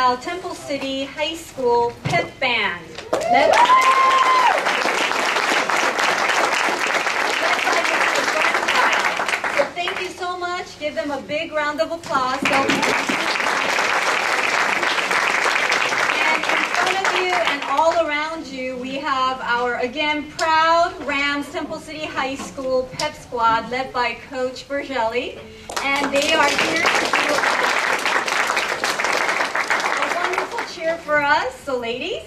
about Temple City High School Pep Band. Led by Mr. So thank you so much. Give them a big round of applause. And in front of you and all around you, we have our, again, proud Rams Temple City High School Pep Squad led by Coach Bergelli. And they are here to do a wonderful cheer for us. So ladies.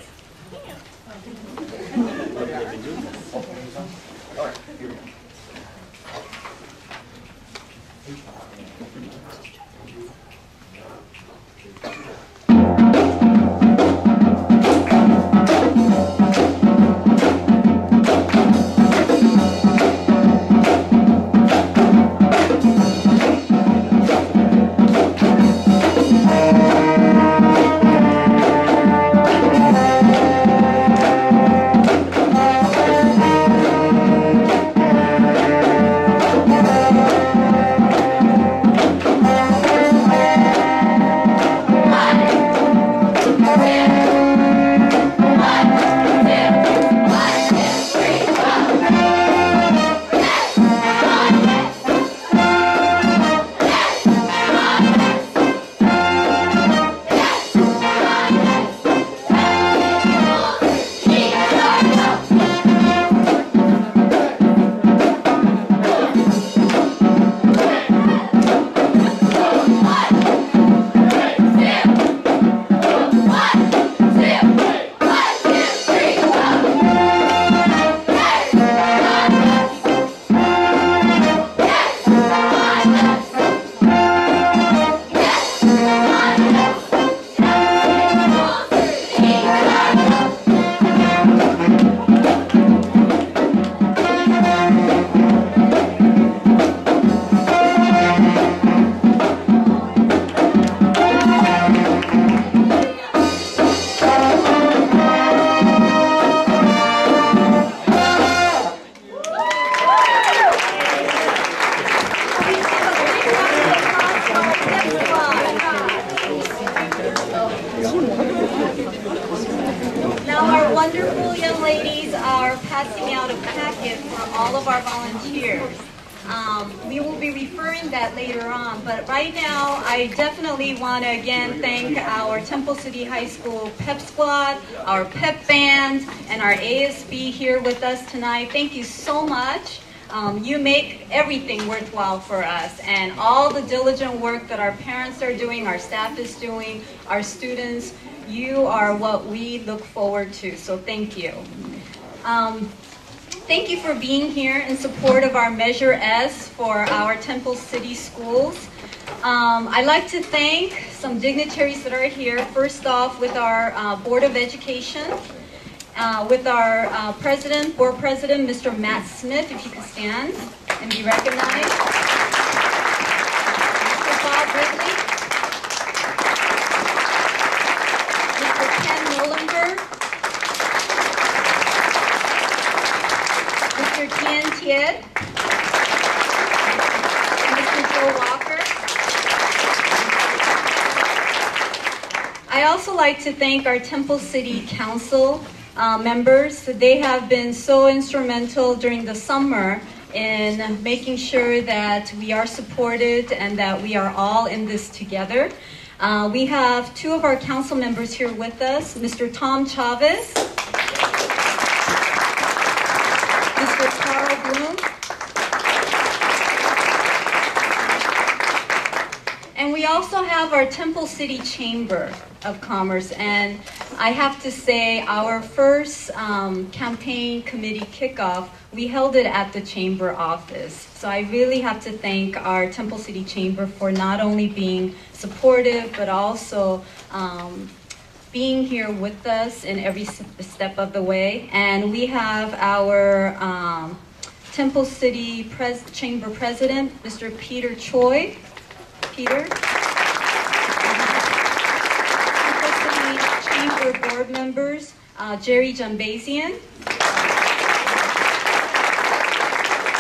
Now our wonderful young ladies are passing out a packet for all of our volunteers. We will be referring that later on, but right now I definitely want to again thank our Temple City High School Pep Squad, our Pep Band, and our ASB here with us tonight. Thank you so much. You make everything worthwhile for us, and all the diligent work that our parents are doing, our staff is doing, our students, you are what we look forward to, so thank you. Thank you for being here in support of our Measure S for our Temple City schools. I'd like to thank some dignitaries that are here. First off, with our Board of Education, with our Board President, Mr. Matt Smith, if you could stand and be recognized. Mr. Bob Ridley. Mr. Ken Nolenberg. Mr. Tian Tiet. Mr. Joe Walker. I also like to thank our Temple City Council members. They have been so instrumental during the summer in making sure that we are supported and that we are all in this together. We have two of our council members here with us, Mr. Tom Chavez, Mr. Carl Bloom, and we also have our Temple City Chamber of Commerce, and I have to say our first campaign committee kickoff, we held it at the chamber office. So I really have to thank our Temple City Chamber for not only being supportive, but also being here with us in every step of the way. And we have our Temple City Chamber President, Mr. Peter Choi. Peter. Chamber board members, Jerry Jambazian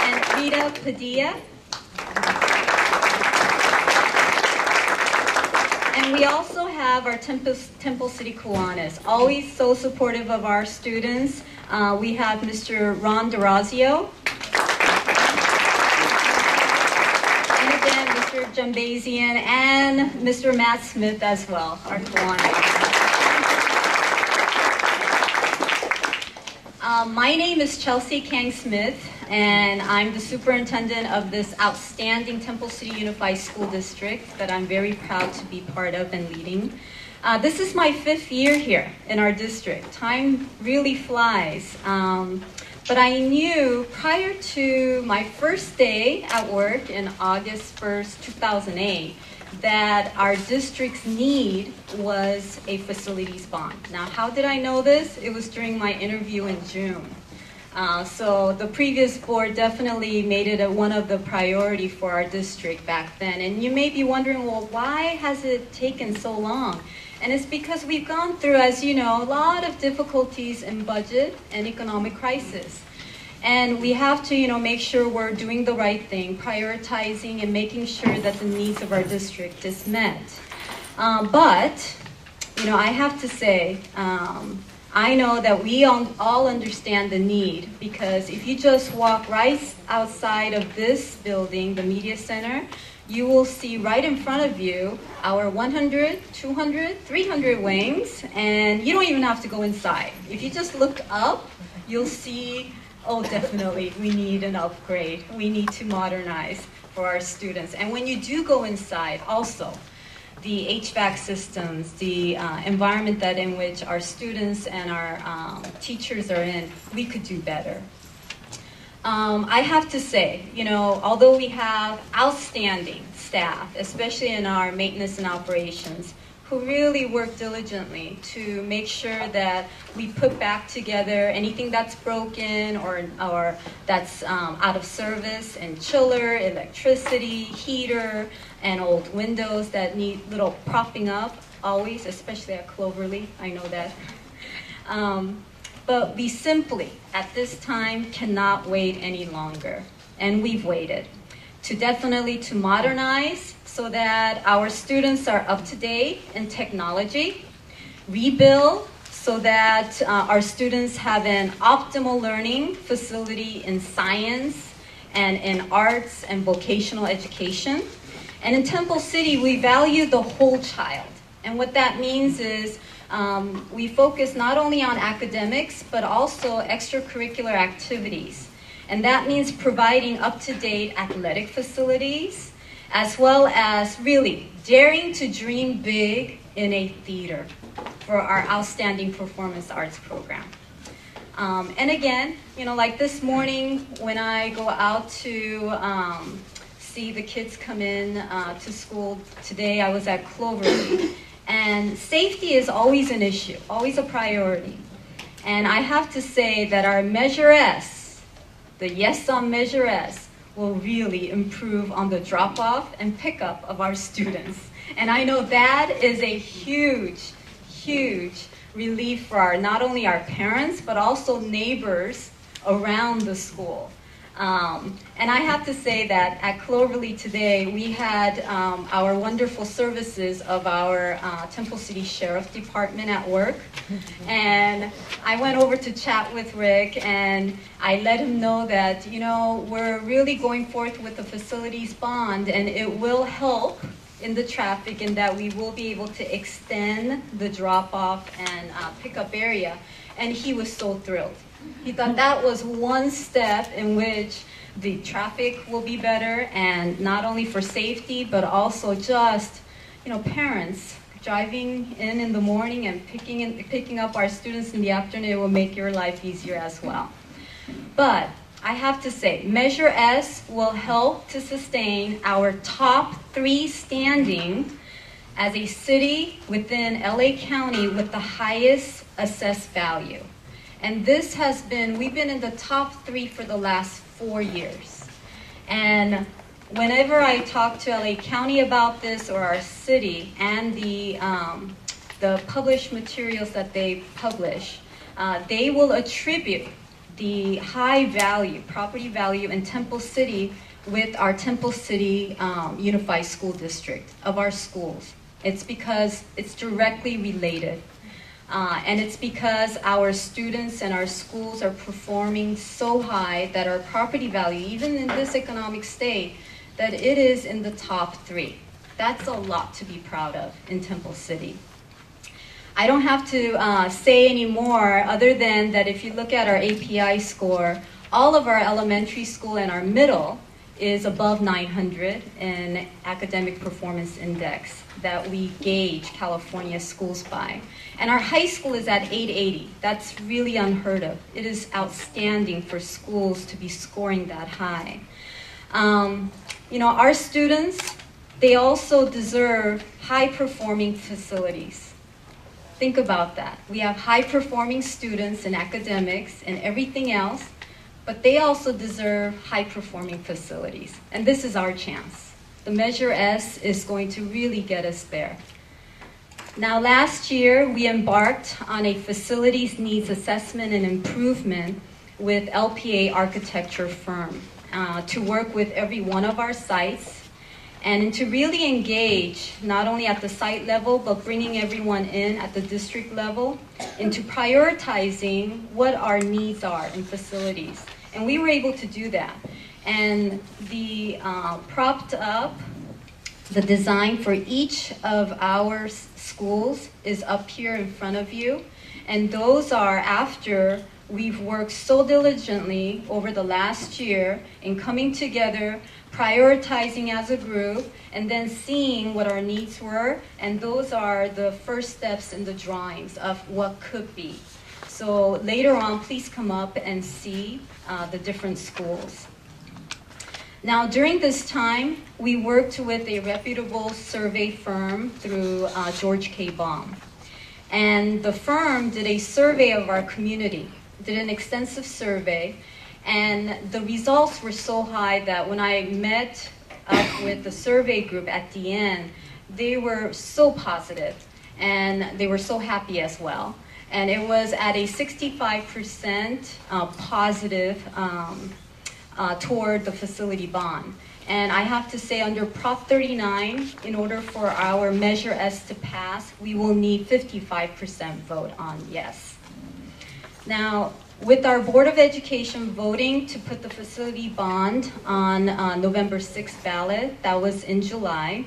and Rita Padilla. And we also have have our Temple City Kiwanis, always so supportive of our students. We have Mr. Ron D'Orazio. And again, Mr. Jambazian and Mr. Matt Smith as well, our Kiwanis. My name is Chelsea Kang Smith, and I'm the superintendent of this outstanding Temple City Unified School District that I'm very proud to be part of and leading. This is my 5th year here in our district. Time really flies. But I knew prior to my first day at work in August 1st, 2008, that our district's need was a facilities bond. Now, how did I know this? It was during my interview in June. So the previous board definitely made it one of the priority for our district back then. And you may be wondering, well, why has it taken so long? And it's because we've gone through, as you know, a lot of difficulties in budget and economic crisis. And we have to, make sure we're doing the right thing, prioritizing and making sure that the needs of our district is met. But I have to say, I know that we all understand the need, because if you just walk right outside of this building, the media center, you will see right in front of you our 100, 200, 300 wings, and you don't even have to go inside. If you just look up, you'll see, oh, definitely, we need an upgrade. We need to modernize for our students. And when you do go inside, also, the HVAC systems, the environment that in which our students and our teachers are in, we could do better. I have to say, although we have outstanding staff, especially in our maintenance and operations, who really work diligently to make sure that we put back together anything that's broken or that's out of service, and chiller, electricity, heater, and old windows that need little propping up always, especially at Cloverly, I know that. But we simply, at this time, cannot wait any longer. And we've waited to modernize so that our students are up to date in technology, rebuild so that our students have an optimal learning facility in science and in arts and vocational education. And in Temple City, we value the whole child. And what that means is we focus not only on academics, but also extracurricular activities. And that means providing up-to-date athletic facilities, as well as really daring to dream big in a theater for our outstanding performance arts program. And again, like this morning when I go out to see the kids come in to school today, I was at Cloverly. And safety is always an issue, always a priority. And I have to say that our Measure S, the yes on Measure S, will really improve on the drop-off and pickup of our students. And I know that is a huge, huge relief for not only our parents, but also neighbors around the school. And I have to say that at Cloverly today, we had our wonderful services of our Temple City Sheriff Department at work. And I went over to chat with Rick, and I let him know that, we're really going forth with the facilities bond, and it will help in the traffic, in that we will be able to extend the drop-off and pickup area. And he was so thrilled. He thought that was one step in which the traffic will be better, and not only for safety, but also just, parents driving in the morning and picking up our students in the afternoon. It will make your life easier as well. But I have to say, Measure S will help to sustain our top 3 standing as a city within LA County with the highest assessed value. And this has been, we've been in the top 3 for the last 4 years. And whenever I talk to LA County about this, or our city, and the published materials that they publish, they will attribute the high value, property value in Temple City with our Temple City Unified School District of our schools. It's because it's directly related. And it's because our students and our schools are performing so high that our property value, even in this economic state, that it is in the top 3. That's a lot to be proud of in Temple City. I don't have to say any more other than that if you look at our API score, all of our elementary school and our middle is above 900 in academic performance index that we gauge California schools by. And our high school is at 880. That's really unheard of. It is outstanding for schools to be scoring that high. You know, our students, they also deserve high-performing facilities. Think about that. We have high-performing students in academics and everything else, but they also deserve high-performing facilities. And this is our chance. The Measure S is going to really get us there. Now, last year, we embarked on a facilities needs assessment and improvement with LPA architecture firm to work with every one of our sites and to really engage not only at the site level, but bringing everyone in at the district level into prioritizing what our needs are in facilities. And we were able to do that. And the propped up, the design for each of our schools is up here in front of you. And those are after we've worked so diligently over the last year in coming together, prioritizing as a group, and then seeing what our needs were. And those are the first steps in the drawings of what could be. So later on, please come up and see the different schools. Now, during this time, we worked with a reputable survey firm through George K. Baum. And the firm did a survey of our community, did an extensive survey, and the results were so high that when I met up with the survey group at the end, they were so positive, and they were so happy as well. And it was at a 65% positive toward the facility bond. And I have to say, under Prop 39, in order for our Measure S to pass, we will need 55% vote on yes. Now, with our Board of Education voting to put the facility bond on November 6th ballot, that was in July,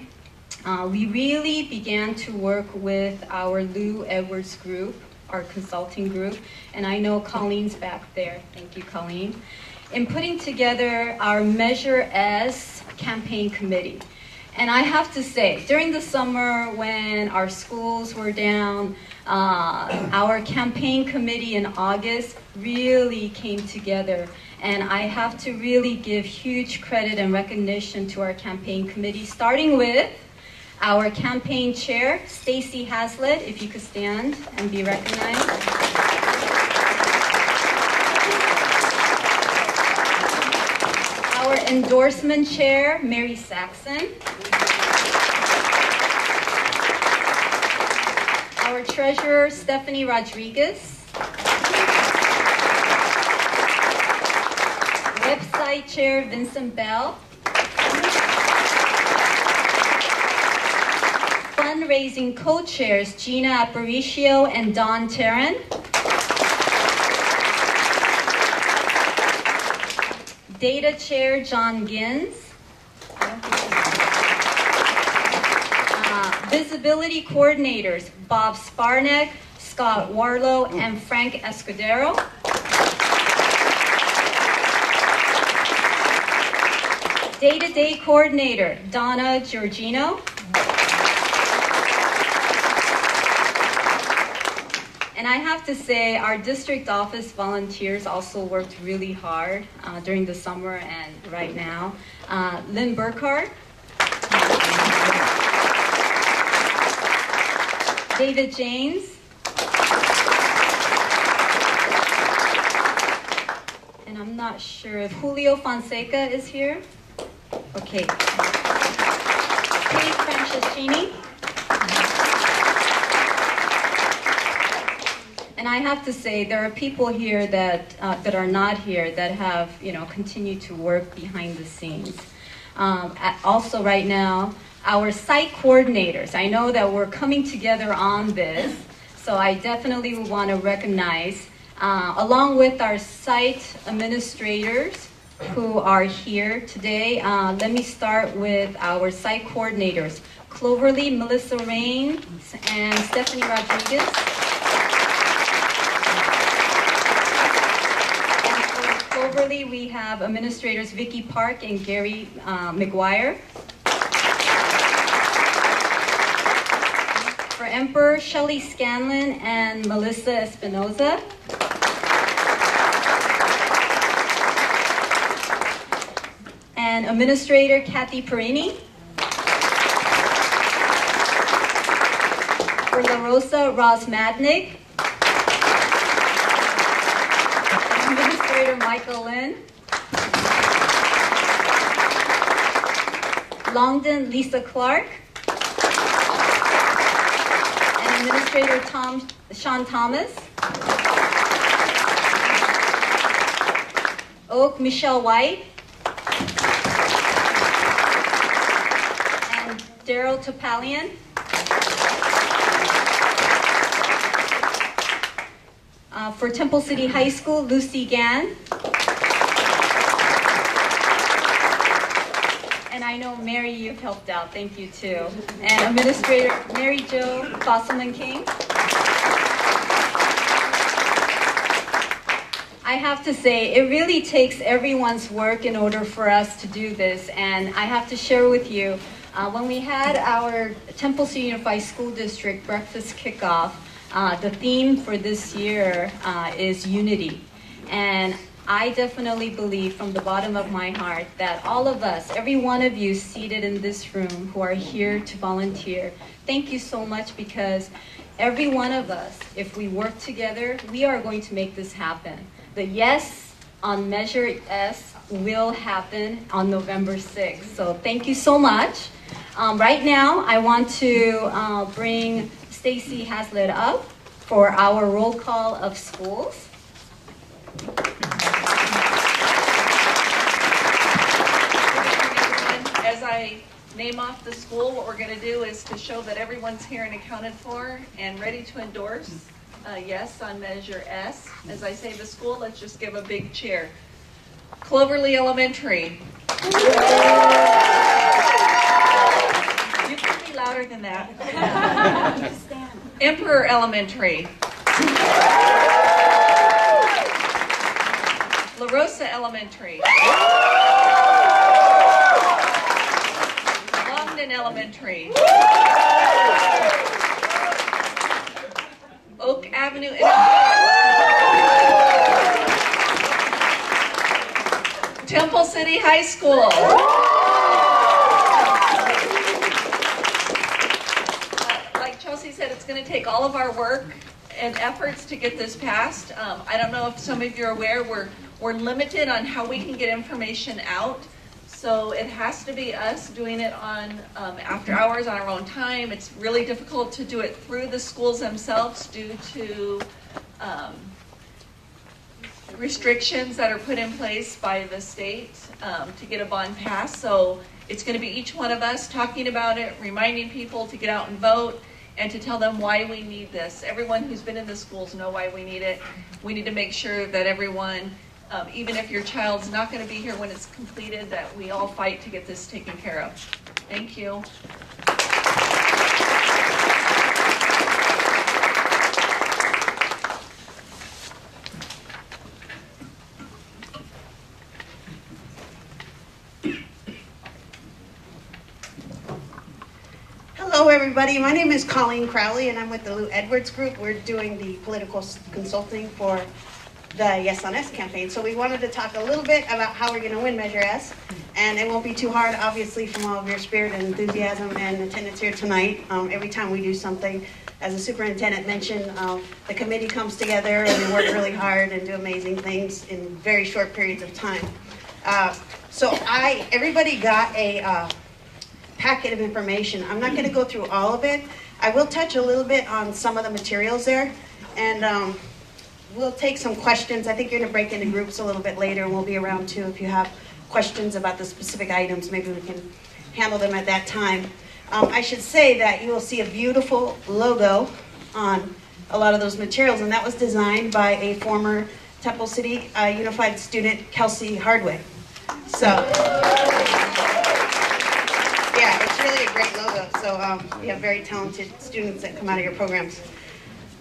we really began to work with our Lou Edwards group, our consulting group, and I know Colleen's back there. Thank you, Colleen. In putting together our Measure S campaign committee. And I have to say, during the summer when our schools were down, our campaign committee in August really came together. And I have to really give huge credit and recognition to our campaign committee, starting with our campaign chair, Stacy Haslett, if you could stand and be recognized. Our endorsement chair, Mary Saxon. Our treasurer, Stephanie Rodriguez. Website chair, Vincent Bell. Fundraising co-chairs, Gina Aparicio and Don Terran. Data chair, John Gins. Visibility coordinators, Bob Sparnek, Scott Warlow, and Frank Escudero. Day-to-day coordinator, Donna Giorgino. And I have to say, our district office volunteers also worked really hard during the summer and right now. Lynn Burkhardt. David James. And I'm not sure if Julio Fonseca is here. Okay. Kate Franceschini. And I have to say, there are people here that are not here that have, continued to work behind the scenes. Also, right now, our site coordinators. I know that we're coming together on this, so I definitely want to recognize, along with our site administrators who are here today. Let me start with our site coordinators, Cloverly, Melissa Rain, and Stephanie Rodriguez. And for Cloverly, we have administrators Vicky Park and Gary McGuire. For Emperor, Shelley Scanlon and Melissa Espinoza. And Administrator Kathy Perini. For La Rosa, Ross Madnick. Administrator Michael Lynn. Longdon, Lisa Clark. Administrator Sean Thomas. Oak, Michelle White. And Daryl Topalian. For Temple City High School, Lucy Gann. And I know, Mary, you've helped out. Thank you, too. And Administrator Mary Jo Fosselman King. I have to say, it really takes everyone's work in order for us to do this. And I have to share with you, when we had our Temple City Unified School District breakfast kickoff, the theme for this year is unity. And I definitely believe from the bottom of my heart that all of us, every one of you seated in this room who are here to volunteer, thank you so much, because every one of us, if we work together, we are going to make this happen. The yes on Measure S will happen on November 6th. So thank you so much. Right now, I want to bring Stacy Haslett up for our roll call of schools. As I name off the school, what we're going to do is to show that everyone's here and accounted for and ready to endorse yes on Measure S. As I say the school, let's just give a big cheer. Cloverly Elementary. You can be louder than that. Emperor Elementary. La Rosa Elementary. Longdon Elementary. Oak Avenue. Temple City High School. Like Chelsea said, it's going to take all of our work and efforts to get this passed. I don't know if some of you are aware, we're limited on how we can get information out. So it has to be us doing it on after hours on our own time. It's really difficult to do it through the schools themselves due to restrictions that are put in place by the state to get a bond passed. So it's going to be each one of us talking about it, reminding people to get out and vote, and to tell them why we need this. Everyone who's been in the schools know why we need it. We need to make sure that everyone, even if your child's not going to be here when it's completed, that we all fight to get this taken care of. Thank you. Hello everybody, my name is Colleen Crowley and I'm with the Lou Edwards Group. We're doing the political consulting for the Yes on S campaign. So we wanted to talk a little bit about how we're going to win Measure S. And it won't be too hard, obviously, from all of your spirit and enthusiasm and attendance here tonight. Every time we do something, as the superintendent mentioned, the committee comes together and we work really hard and do amazing things in very short periods of time. Everybody got a packet of information. I'm not going to go through all of it. I will touch a little bit on some of the materials there, and we'll take some questions. I think you're going to break into groups a little bit later, and we'll be around too if you have questions about the specific items. Maybe we can handle them at that time. I should say that you will see a beautiful logo on a lot of those materials, and that was designed by a former Temple City Unified student, Kelsey Hardway. So, yeah, it's really a great logo. So you have very talented students that come out of your programs.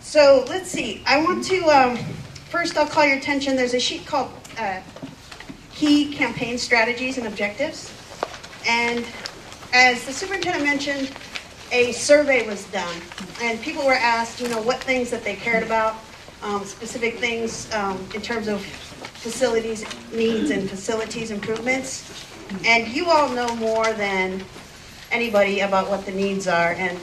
So let's see. I want to, first I'll call your attention. There's a sheet called Key Campaign Strategies and Objectives. And as the superintendent mentioned, a survey was done. And people were asked, what things that they cared about, specific things in terms of facilities needs and facilities improvements. And you all know more than anybody about what the needs are and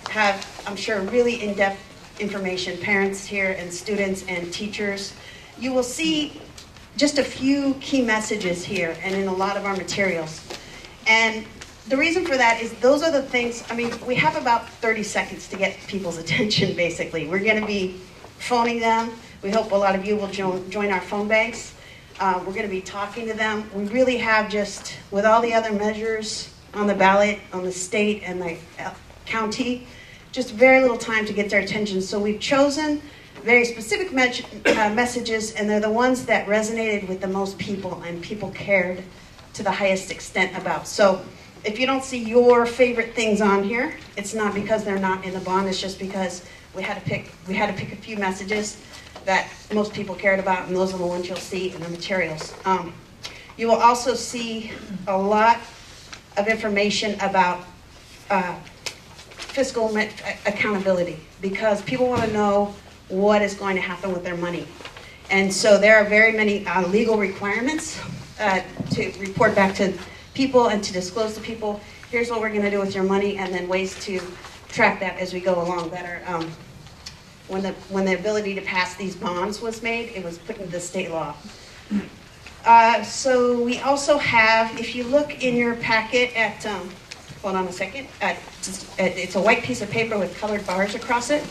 have, I'm sure, really in-depth information, parents here and students and teachers. You will see just a few key messages here and in a lot of our materials. And the reason for that is those are the things, we have about 30 seconds to get people's attention, basically. We're going to be phoning them. We hope a lot of you will join our phone banks. We're going to be talking to them. We really have just, with all the other measures on the ballot, on the state and the county, just very little time to get their attention. So we've chosen very specific messages, and they're the ones that resonated with the most people and people cared to the highest extent about. So if you don't see your favorite things on here, it's not because they're not in the bond, it's just because we had to pick a few messages that most people cared about, and those are the ones you'll see in the materials. You will also see a lot of information about fiscal accountability, because people want to know what is going to happen with their money. And so there are very many legal requirements to report back to people and to disclose to people, here's what we're going to do with your money, and then ways to track that as we go along that are, when the ability to pass these bonds was made, it was put into the state law. So we also have, if you look in your packet at, hold on a second, it's a white piece of paper with colored bars across it.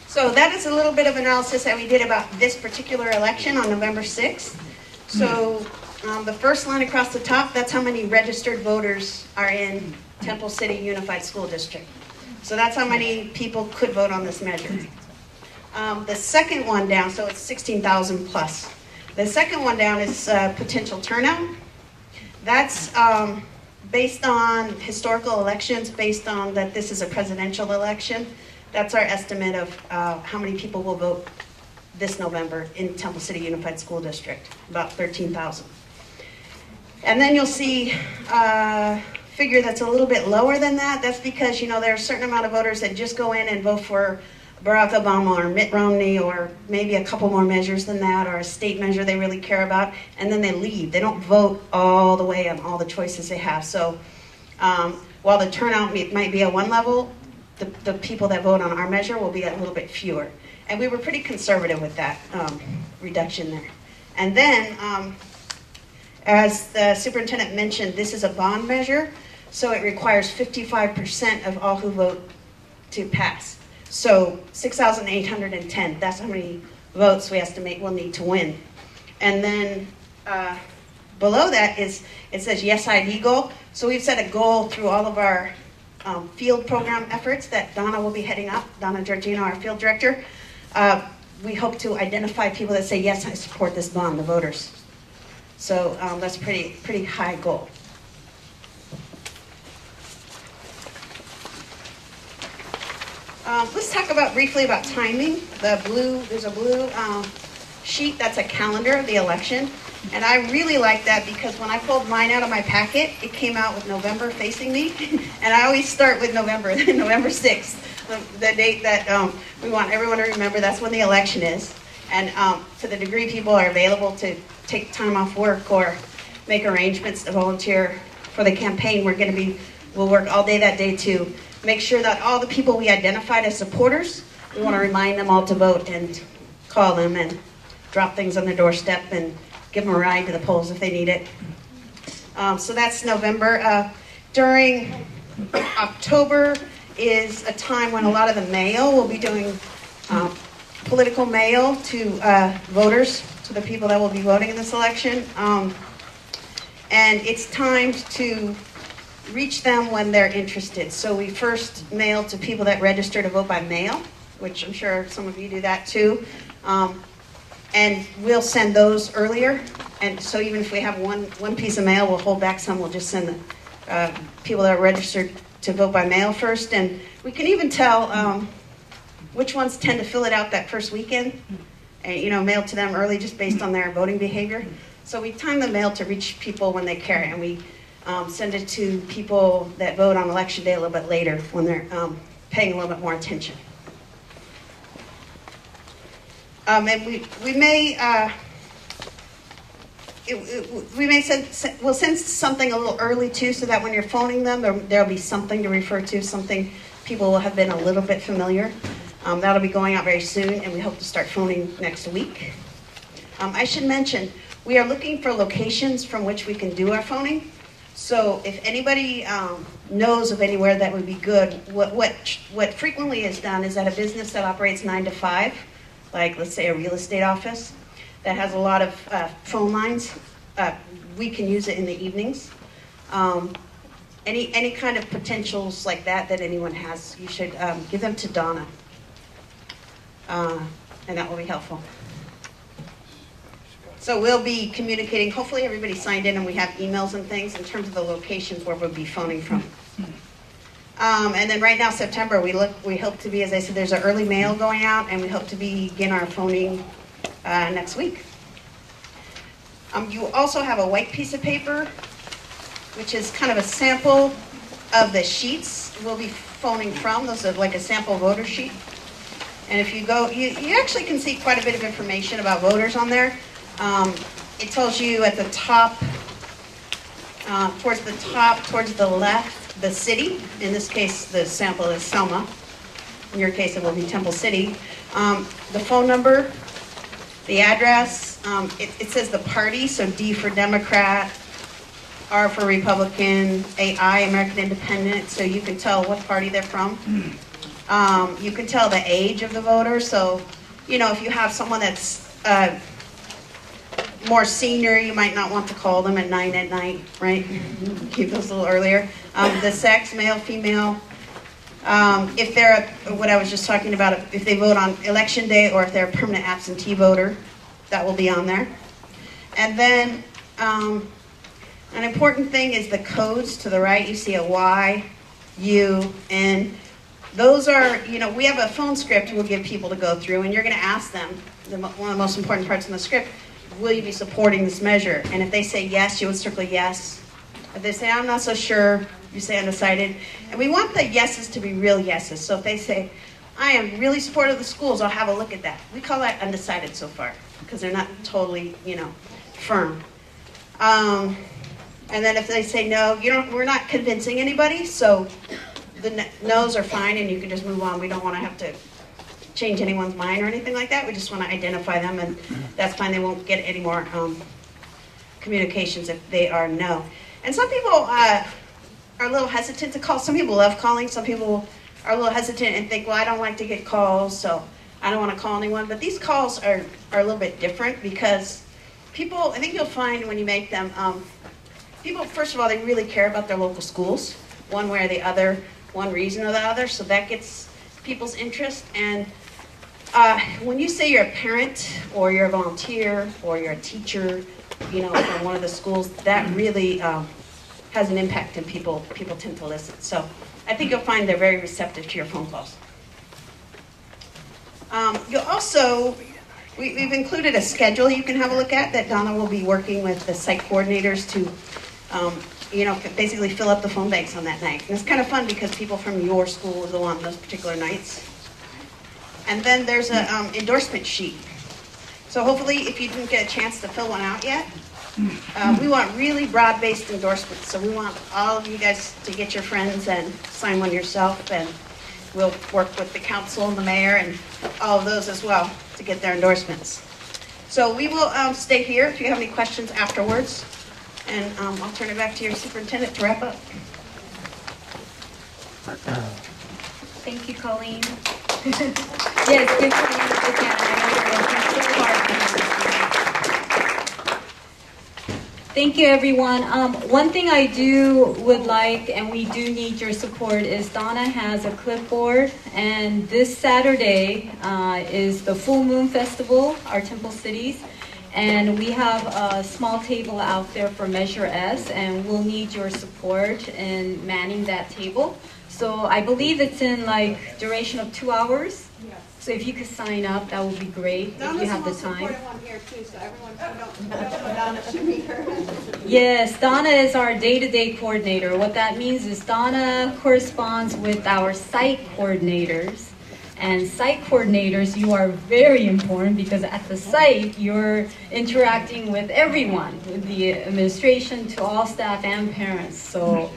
So that is a little bit of analysis that we did about this particular election on November 6th. So the first line across the top, that's how many registered voters are in Temple City Unified School District. So that's how many people could vote on this measure. The second one down, so it's 16,000 plus. The second one down is potential turnout. That's based on historical elections, based on that this is a presidential election. That's our estimate of how many people will vote this November in Temple City Unified School District, about 13,000. And then you'll see a figure that's a little bit lower than that. That's because, there are a certain amount of voters that just go in and vote for Barack Obama or Mitt Romney or maybe a couple more measures than that, or a state measure they really care about, and then they leave. They don't vote all the way on all the choices they have. So while the turnout might be at one level, the people that vote on our measure will be a little bit fewer. And we were pretty conservative with that reduction there. And then, as the superintendent mentioned, this is a bond measure, so it requires 55% of all who vote to pass. So 6,810, that's how many votes we estimate we'll need to win. And then below that it says yes ID goal. So we've set a goal through all of our field program efforts that Donna will be heading up, Donna Giorgino, our field director. We hope to identify people that say, yes, I support this bond, the voters. So that's a pretty high goal. Let's talk briefly about timing. There's a blue sheet that's a calendar of the election. And I really like that because when I pulled mine out of my packet, it came out with November facing me. And I always start with November 6th, the date that we want everyone to remember. That's when the election is. And to the degree people are available to take time off work or make arrangements to volunteer for the campaign, we'll work all day that day to make sure that all the people we identified as supporters, we want to remind them all to vote and call them and drop things on their doorstep and give them a ride to the polls if they need it. So that's November. During October is a time when a lot of the mail will be doing Political mail to voters, to the people that will be voting in this election. And it's timed to reach them when they're interested. So we first mail to people that register to vote by mail, which I'm sure some of you do that too. And we'll send those earlier. And so even if we have one piece of mail, we'll hold back some. We'll just send the people that are registered to vote by mail first. And we can even tell which ones tend to fill it out that first weekend and, mail to them early just based on their voting behavior. So we time the mail to reach people when they care, and we send it to people that vote on election day a little bit later when they're paying a little bit more attention. And we'll send something a little early too, so that when you're phoning them, there'll be something to refer to, something people will have been a little bit familiar. That'll be going out very soon, and we hope to start phoning next week. I should mention, we are looking for locations from which we can do our phoning. So if anybody knows of anywhere that would be good, what frequently is done is that a business that operates 9 to 5, like let's say a real estate office that has a lot of phone lines, we can use it in the evenings. Any kind of potentials like that anyone has, you should give them to Donna, and that will be helpful. So we'll be communicating, hopefully everybody signed in and we have emails and things in terms of the locations where we'll be phoning from. And then right now, September, we hope to be, as I said, there's an early mail going out, and we hope to begin our phoning next week. You also have a white piece of paper, which is kind of a sample of the sheets we'll be phoning from. Those are like a sample voter sheet. And if you go, you actually can see quite a bit of information about voters on there. It tells you at the top, towards the left, the city. In this case, the sample is Selma. In your case, it will be Temple City. The phone number, the address. It says the party, so D for Democrat, R for Republican, AI, American Independent, so you can tell what party they're from. You can tell the age of the voter, so, if you have someone that's more senior, you might not want to call them at 9 at night, right? Keep those a little earlier. The sex, male, female. If they're, what I was just talking about, if they vote on election day or if they're a permanent absentee voter, that will be on there. And then an important thing is the codes to the right. You see a Y, U, N. Those are, we have a phone script we'll give people to go through, and you're going to ask them, one of the most important parts in the script, will you be supporting this measure? And if they say yes, you would circle yes. If they say, I'm not so sure, you say undecided. And we want the yeses to be real yeses. So if they say, I am really supportive of the schools, I'll have a look at that. We call that undecided so far, because they're not totally, firm. And then if they say no, we're not convincing anybody, so the no's are fine and you can just move on. We don't want to have to change anyone's mind or anything like that. We just want to identify them, and that's fine. They won't get any more communications if they are no. And some people are a little hesitant to call. Some people love calling. Some people are a little hesitant and think, well, I don't like to get calls, so I don't want to call anyone. But these calls are a little bit different because people, I think you'll find when you make them, people, first of all, they really care about their local schools, one way or the other, one reason or the other, so that gets people's interest. And when you say you're a parent or you're a volunteer or you're a teacher, from one of the schools, that really has an impact, and people tend to listen. So I think you'll find they're very receptive to your phone calls. You'll also, we've included a schedule you can have a look at that Donna will be working with the site coordinators to, basically fill up the phone banks on that night. And it's kind of fun because people from your school will go on those particular nights. And then there's an endorsement sheet. So hopefully, if you didn't get a chance to fill one out yet, we want really broad-based endorsements. So we want all of you guys to get your friends and sign one yourself, and we'll work with the council and the mayor and all of those as well to get their endorsements. So we will stay here if you have any questions afterwards, and I'll turn it back to your superintendent to wrap up. Thank you, Colleen. Yes, give Colleen a big hand. I know you're working so hard behind the scenes. Thank you, everyone. One thing I would like, and we do need your support, is Donna has a clipboard, and this Saturday is the Full Moon Festival, our Temple Cities, and we have a small table out there for Measure S, and we'll need your support in manning that table. So I believe it's in like duration of 2 hours. Yes. So if you could sign up, that would be great if you have the time. One here too, so everyone Donna should be here. Yes, Donna is our day-to-day coordinator. What that means is Donna corresponds with our site coordinators. And site coordinators, you are very important because at the site, you're interacting with everyone, with the administration, to all staff and parents. So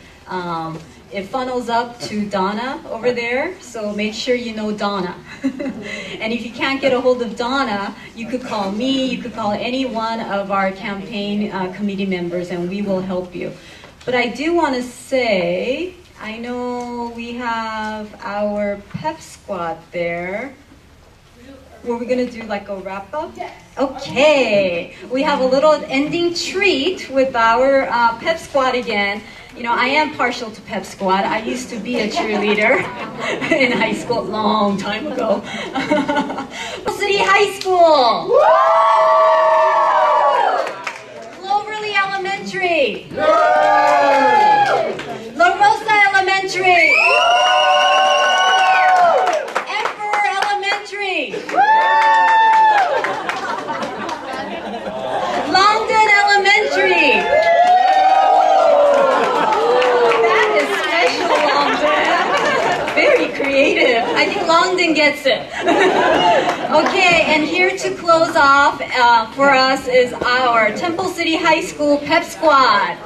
it funnels up to Donna over there, so make sure you know Donna. And if you can't get a hold of Donna, you could call me, you could call any one of our campaign committee members, and we will help you. But I do want to say, I know we have our pep squad there. Were we going to do like a wrap up? Yes. Okay. We have a little ending treat with our pep squad again. You know, I am partial to pep squad. I used to be a cheerleader in high school a long time ago. City High School. Cloverly Elementary. La Rosa Elementary. Emperor Elementary. Longden Elementary. That is special, Longden. Very creative. I think Longden gets it. Okay, and here to close off for us is our Temple City High School Pep Squad.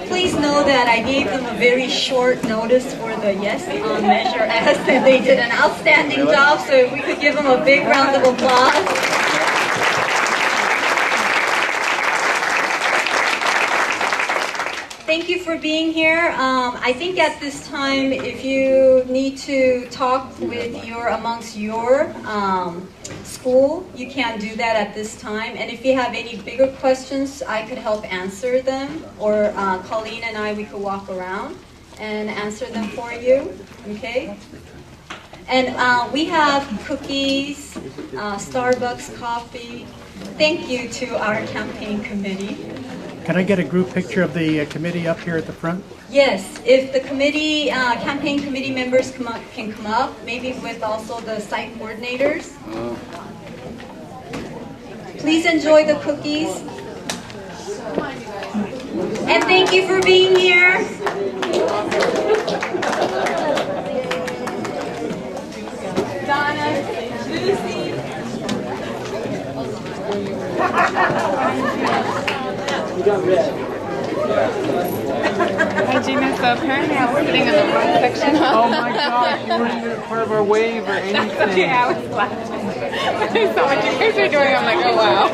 Please know that I gave them a very short notice for the Yes on Measure S, and they did an outstanding job, so if we could give them a big round of applause. Thank you for being here. I think at this time, if you need to talk with amongst your school, you can do that at this time. And if you have any bigger questions, I could help answer them, or Colleen and we could walk around and answer them for you. Okay? And we have cookies, Starbucks coffee. Thank you to our campaign committee. Can I get a group picture of the committee up here at the front? Yes, if the committee, campaign committee members can come up, maybe with also the site coordinators. Please enjoy the cookies. And thank you for being here. Donna, Lucy. Hey Gina, so apparently I was sitting in the wrong section. Oh my gosh, you weren't even part of our wave or anything. Yeah, I was laughing. I saw what you guys were doing, I'm like, oh wow.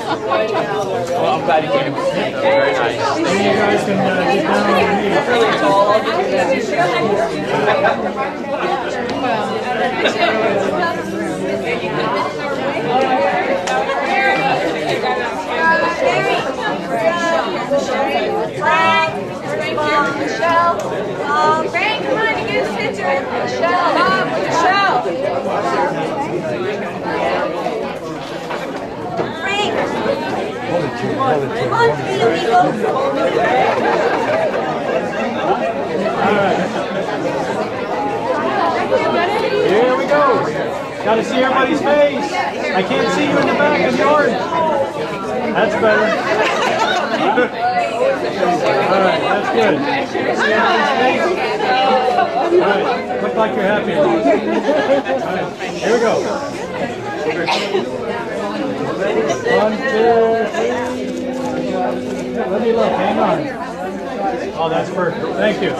Well, I'm glad you came. Very nice. You guys can get down on your knees. Really tall. Frank. Here we go. Got to see everybody's face. I can't see you in the back of the yard. That's better. All right, that's good. See everybody's face? All right, look like you're happy. All right, here we go. 1, 2, 3. Let me look, hang on. Oh, that's perfect. Thank you.